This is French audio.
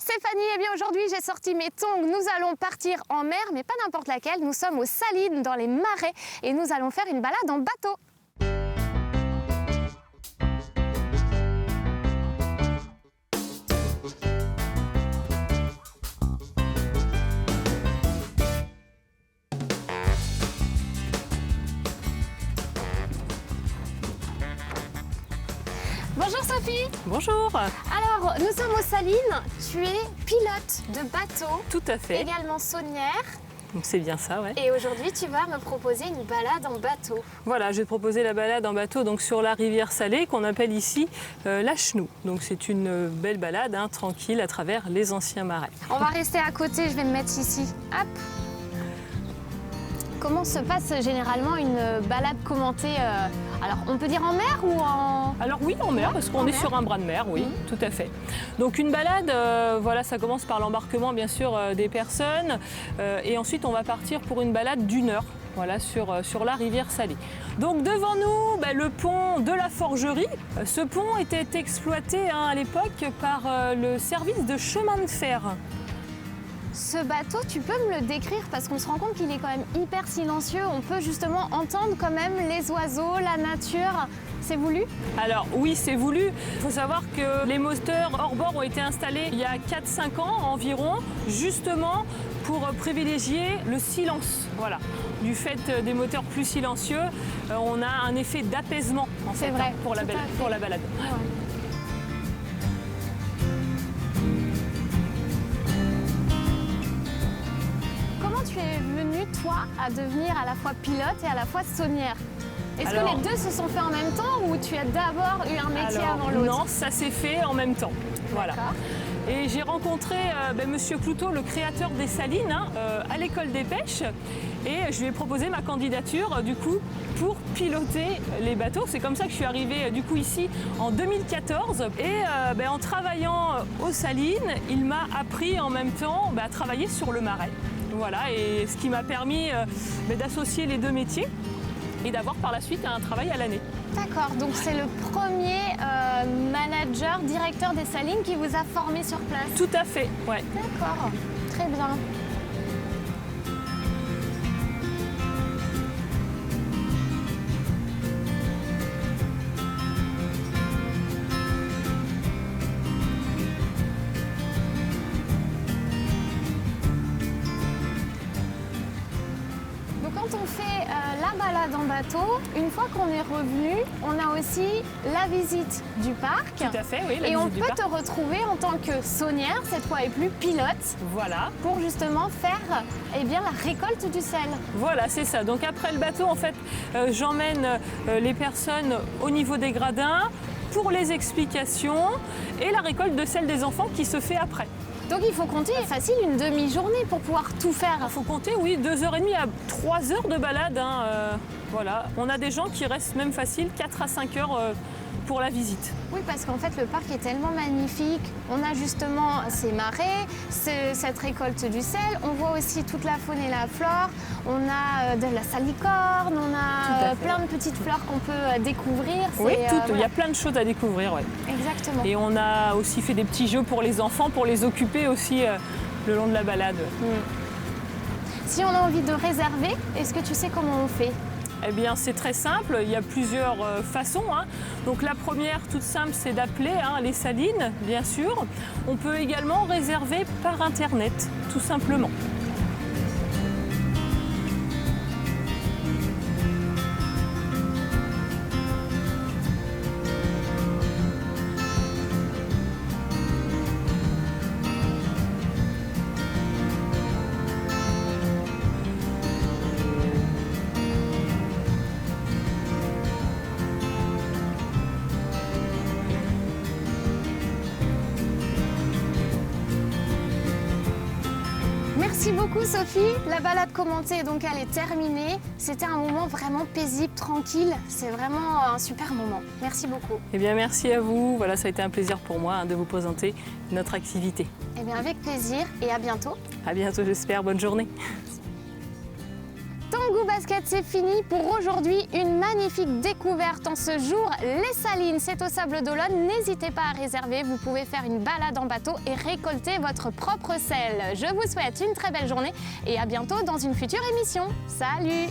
Stéphanie, eh bien aujourd'hui j'ai sorti mes tongs, nous allons partir en mer, mais pas n'importe laquelle, nous sommes aux Salines dans les marais et nous allons faire une balade en bateau. Bonjour Sophie. Bonjour. Alors, nous sommes aux Salines, tu es pilote de bateau, Tout à fait. également saunière, C'est bien ça, ouais. et aujourd'hui tu vas me proposer une balade en bateau. Voilà, je vais te proposer la balade en bateau donc sur la rivière Salée qu'on appelle ici la Chenou. Donc c'est une belle balade, tranquille, à travers les anciens marais. On va rester à côté, je vais me mettre ici. Hop. Comment se passe généralement une balade commentée alors on peut dire en mer ou en... Alors oui, en mer, parce qu'on en est mer. sur un bras de mer, oui, tout à fait. Donc une balade, voilà, ça commence par l'embarquement bien sûr des personnes et ensuite on va partir pour une balade d'1 heure. Voilà, sur la rivière Salée. Donc devant nous, le pont de la Forgerie. Ce pont était exploité à l'époque par le service de chemin de fer. Ce bateau, tu peux me le décrire parce qu'on se rend compte qu'il est quand même hyper silencieux. On peut justement entendre quand même les oiseaux, la nature. C'est voulu? Alors oui, c'est voulu. Il faut savoir que les moteurs hors-bord ont été installés il y a 4-5 ans environ, justement pour privilégier le silence. Voilà. Du fait des moteurs plus silencieux, on a un effet d'apaisement en fait, vrai, pour la tout à fait. pour la balade. Ouais. Comment tu es venue, toi, à devenir à la fois pilote et à la fois saunière? Est-ce que les deux se sont faits en même temps ou tu as d'abord eu un métier avant l'autre? Non, ça s'est fait en même temps. Voilà. D'accord. Et j'ai rencontré Monsieur Cloutot, le créateur des Salines, à l'école des pêches. Et je lui ai proposé ma candidature du coup pour piloter les bateaux. C'est comme ça que je suis arrivée du coup ici en 2014. Et en travaillant aux Salines, il m'a appris en même temps à travailler sur le marais. Voilà, et ce qui m'a permis d'associer les deux métiers et d'avoir par la suite un travail à l'année. D'accord, donc c'est le premier manager, directeur des Salines qui vous a formé sur place. Tout à fait, ouais. D'accord, très bien. Donc quand on fait la balade en bateau, une fois qu'on est revenu, on a aussi la visite du parc. Tout à fait, oui. la Et on visite du peut parc. te retrouver en tant que saunière, cette fois et plus pilote, Voilà. pour justement faire la récolte du sel. Voilà, c'est ça. Donc après le bateau, en fait, j'emmène les personnes au niveau des gradins pour les explications et la récolte de sel des enfants qui se fait après. Donc il faut compter facile une demi-journée pour pouvoir tout faire. Il faut compter, oui, 2h30 à 3 heures de balade. Voilà. On a des gens qui restent même facile 4 à 5 heures pour la visite. Oui, parce qu'en fait le parc est tellement magnifique. On a justement ces marais, cette récolte du sel. On voit aussi toute la faune et la flore. On a de la salicorne, on Tout à a fait. plein de petites fleurs qu'on peut découvrir. Oui, C'est, il y a plein de choses à découvrir. Ouais. Exactement. Et on a aussi fait des petits jeux pour les enfants, pour les occuper aussi le long de la balade. Si on a envie de réserver, est-ce que tu sais comment on fait? Eh bien, c'est très simple, il y a plusieurs façons. Donc la première, toute simple, c'est d'appeler les Salines, bien sûr. On peut également réserver par Internet, tout simplement. Merci beaucoup Sophie. La balade commentée, donc elle est terminée. C'était un moment vraiment paisible, tranquille. C'est vraiment un super moment. Merci beaucoup. Eh bien, merci à vous. Voilà, ça a été un plaisir pour moi de vous présenter notre activité. Eh bien avec plaisir et à bientôt. À bientôt, j'espère. Bonne journée. Tango! Coucou Basket, c'est fini pour aujourd'hui. Une magnifique découverte en ce jour. Les Salines, c'est au Sables d'Olonne. N'hésitez pas à réserver. Vous pouvez faire une balade en bateau et récolter votre propre sel. Je vous souhaite une très belle journée et à bientôt dans une future émission. Salut!